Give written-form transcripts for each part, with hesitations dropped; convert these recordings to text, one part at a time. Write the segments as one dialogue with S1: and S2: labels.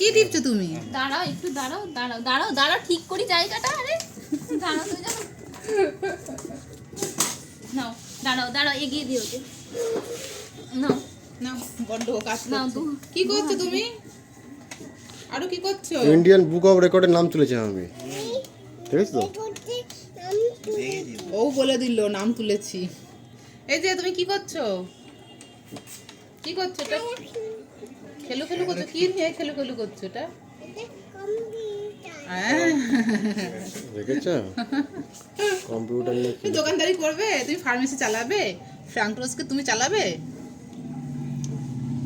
S1: কি টিপছো তুমি?
S2: দাঁড়াও একটু দাঁড়াও দাঁড়াও দাঁড়াও দাঁড়াও ঠিক করি জায়গাটা। আরে দাঁড়াও তুমি জানো নাও দাঁড়াও দাঁড়াও এগিয়ে দিও ওকে নাও
S1: না বড্ড কাজ
S2: নাও
S1: করছো।
S2: তো
S1: কি করছো তুমি? আরো কি করছো?
S3: ইন্ডিয়ান বুক অফ রেকর্ডের নাম তুলেছিলাম আমি, ঠিক আছে তো?
S1: ও বলে দিল নাম তুলেছি। এই যে তুমি কি করছো? কি করছো এটা? খেলু খেলু করছো? কি নিয়ে খেলু খেলু করছো এটা?
S3: দেখেছো কম্পিউটার নিয়ে
S1: তুমি দোকানদারি করবে? তুমি ফার্মেসি চালাবে? ফ্রাঙ্করোজকে তুমি চালাবে?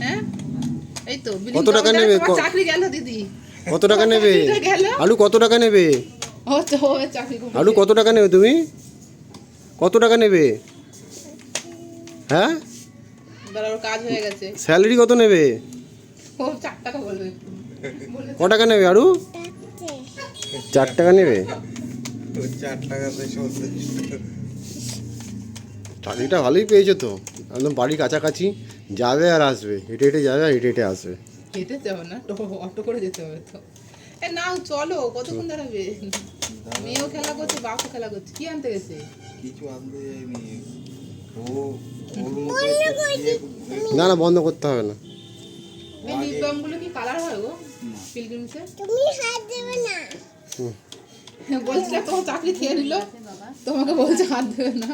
S1: হ্যাঁ এই তো বিলিং
S3: কত টাকা নেবে?
S1: তোমার চাকরি গেল দিদি।
S3: কত টাকা নেবে?
S1: চাকরিটা গেল।
S3: আলু কত টাকা নেবে?
S1: ও তো ও চাকরি করবে।
S3: আলু কত টাকা নেবে তুমি? কত টাকা নেবে? হ্যাঁ
S1: দাঁড়া ওর কাজ হয়ে গেছে।
S3: স্যালারি কত নেবে?
S1: ও 4 টাকা বলবে।
S3: ক টাকা নেবে আরু? 4 টাকা নেবে?
S4: 4 টাকাতে চলছে।
S3: চাকরিটা ভালোই পেয়েছো তো, একদম বাড়ির কাছাকাছি, যাবে আর আসবে, হেঁটে হেঁটে যাবে আর হেঁটে হেঁটে আসবে।
S1: হেঁটে যাবে না, অটো করে যেতে হবে তো। এ নাও চলো, কতক্ষণ দাঁড়াবে? মেয়েও খেলা করছে, বাপও খেলা করছে। কি আনতে গেছে?
S4: কিছু আনতে যাইনি ও ওর মতো
S3: না না বন্ধ করতে হবে না।
S1: এই লিপ বাম গুলো কি কালার হয় গো পিলগ্রিমসে?
S5: তুমি হাত দেবে না।
S1: বলছিলাম তোমার চাকরি খেয়ে নিল, তোমাকে বলছে হাত দেবে না।